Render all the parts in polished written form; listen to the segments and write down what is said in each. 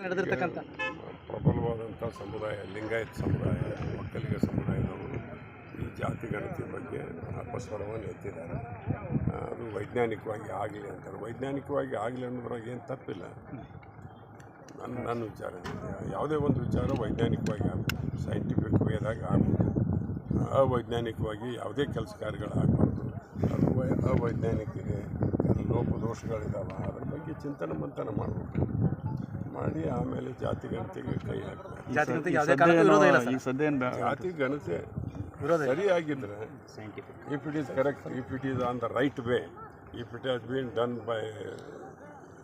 ನಡೆದಿರ್ತಕ್ಕಂಥ ಪ್ರಬಲವಾದಂಥ ಸಮುದಾಯ ಲಿಂಗಾಯತ ಸಮುದಾಯ, ಒಕ್ಕಲಿಗ ಸಮುದಾಯದವರು ಈ ಜಾತಿ ಗಣತಿ ಬಗ್ಗೆ ಅಪಸ್ವರವನ್ನು ಎತ್ತಿದ್ದಾರೆ. ಅದು ವೈಜ್ಞಾನಿಕವಾಗಿ ಆಗಲಿ ಅಂತಾರೆ. ವೈಜ್ಞಾನಿಕವಾಗಿ ಆಗಲಿ ಅನ್ನೋದ್ರಾಗ ಏನು ತಪ್ಪಿಲ್ಲ. ನನ್ನ ವಿಚಾರ ಯಾವುದೇ ಒಂದು ವಿಚಾರ ವೈಜ್ಞಾನಿಕವಾಗಿ ಆಗಬೇಕು, ಸೈಂಟಿಫಿಕ್ ವೇದಾಗ ಆಗಬೇಕು. ಅವೈಜ್ಞಾನಿಕವಾಗಿ ಯಾವುದೇ ಕೆಲಸ ಕಾರ್ಯಗಳಾಗಬಾರ್ದು. ಅದು ಅವೈಜ್ಞಾನಿಕ ಇದೆ, ಲೋಪದೋಷಗಳಿದ್ದಾವೆ, ಅದ್ರ ಬಗ್ಗೆ ಚಿಂತನೆ ಮಂಥನ ಮಾಡಬೇಕು. ಮಾಡಿ ಆಮೇಲೆ ಜಾತಿ ಗಣತಿಗೆ ಕೈ ಹಾಕಬೇಕು. ಜಾತಿ ಗಣತಿ ಸರಿಯಾಗಿದ್ದರೆ, if it is correct, if it is on the right way, if it has been done by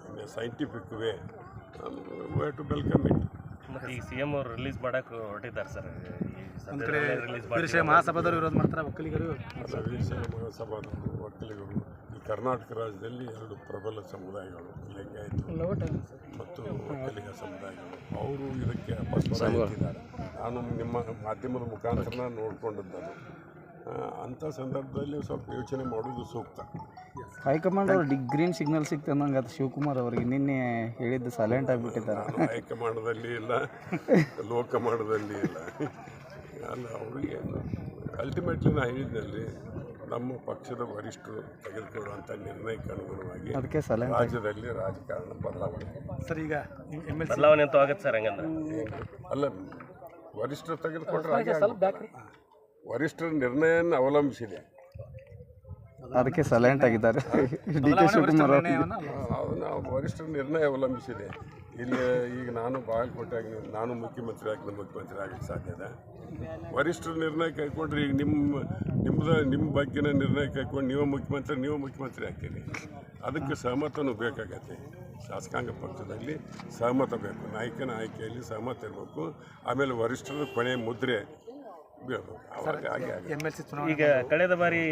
in a scientific way, we to welcome it. ಈ CM ಅವರು ರಿಲೀಸ್ ಮಾಡಕ್ಕೆ ಹೊರಟಿದ್ದಾರೆ ಸರ್. ಒಂದು ಕಡೆ ವೀರಶೈವ ಮಹಾಸಭಾದವರು ವಿರೋಧ ಮಾಡ್ತಾರೆ, ಒಕ್ಕಲಿಗರು ಅಲ್ಲ. ವೀರಶೈವ ಮಹಾಸಭಾದವರು, ಒಕ್ಕಲಿಗರು ಈ ಕರ್ನಾಟಕ ರಾಜ್ಯದಲ್ಲಿ ಎರಡು ಪ್ರಬಲ ಸಮುದಾಯಗಳು, ಲಿಂಗಾಯತ ಮತ್ತು ಒಕ್ಕಲಿಗ ಸಮುದಾಯಗಳು. ಅವರು ಇದಕ್ಕೆ ಅಪಸ್ವರ ಎತ್ತಿದ್ದಾರೆ. ನಾನು ನಿಮ್ಮ ಮಾಧ್ಯಮದ ಮುಖಾಂತರ ನೋಡ್ಕೊಂಡದ್ದು. ಅಂಥ ಸಂದರ್ಭದಲ್ಲಿ ಸ್ವಲ್ಪ ಯೋಚನೆ ಮಾಡೋದು ಸೂಕ್ತ. ಹೈಕಮಾಂಡ್ ಅವರು ಗ್ರೀನ್ ಸಿಗ್ನಲ್ ಸಿಕ್ತು ಅನ್ನಂಗೆ ಅದು ಶಿವಕುಮಾರ್ ಅವರಿಗೆ ನಿನ್ನೆ ಹೇಳಿದ್ದು ಸೈಲೆಂಟ್ ಆಗಿಬಿಟ್ಟಿದ್ದಾರೆ. ಹೈಕಮಾಂಡದಲ್ಲಿ ಇಲ್ಲ, ಲೋಕಮಾಂಡದಲ್ಲಿ ಇಲ್ಲ. ಅಲ್ಲ, ಅವರಿಗೆ ಅಲ್ಟಿಮೇಟ್ಲಿ ನಾನು ಹೇಳಿದ್ದಲ್ಲಿ ನಮ್ಮ ಪಕ್ಷದ ವರಿಷ್ಠರು ತೆಗೆದುಕೊಳ್ಳುವಂಥ ನಿರ್ಣಯಕ್ಕೆ ಅನುಗುಣವಾಗಿ ಅದಕ್ಕೆ ರಾಜ್ಯದಲ್ಲಿ ರಾಜಕಾರಣ ಬದಲಾವಣೆ. ಸರ್, ಈಗ ಬದಲಾವಣೆ ಅಂತೂ ಆಗತ್ತೆ ಸರ್. ಹಂಗಂದ್ರೆ ಅಲ್ಲ, ವರಿಷ್ಠರು ತೆಗೆದುಕೊಂಡ್ರೆ ವರಿಷ್ಠರ ನಿರ್ಣಯವನ್ನು ಅವಲಂಬಿಸಿದೆ. ಅದಕ್ಕೆ ಸೈಲೆಂಟ್ ಆಗಿದ್ದಾರೆ DK ಶಿವಕುಮಾರ್ ಅವರು. ವರಿಷ್ಠರ ನಿರ್ಣಯ ಅವಲಂಬಿಸಿದೆ. ಇಲ್ಲಿ ಈಗ ನಾನು ಬಾಗಲಕೋಟೆಯಾಗಿ ನಾನು ಮುಖ್ಯಮಂತ್ರಿ ಆಗಕ್ಕೆ ಸಾಧ್ಯದ. ವರಿಷ್ಠರ ನಿರ್ಣಯ ಕೈಕೊಂಡ್ರೆ ಈಗ ನಿಮ್ಮ ಬಗ್ಗೆನ ನಿರ್ಣಯ ಕೈಕೊಂಡು ನೀವು ಮುಖ್ಯಮಂತ್ರಿ ಆಗ್ತೀರಿ. ಅದಕ್ಕೆ ಸಹಮತನೂ ಬೇಕಾಗತ್ತೆ. ಶಾಸಕಾಂಗ ಪಕ್ಷದಲ್ಲಿ ಸಹಮತ ಬೇಕು. ನಾಯಕನ ಆಯ್ಕೆಯಲ್ಲಿ ಸಹಮತ ಇರಬೇಕು. ಆಮೇಲೆ ವರಿಷ್ಠರ ಕೊನೆ ಮುದ್ರೆ ಬೀಳಬೇಕು. ಅವಾಗ ಹಾಗೆ ಈಗ ಕಳೆದ ಬಾರಿ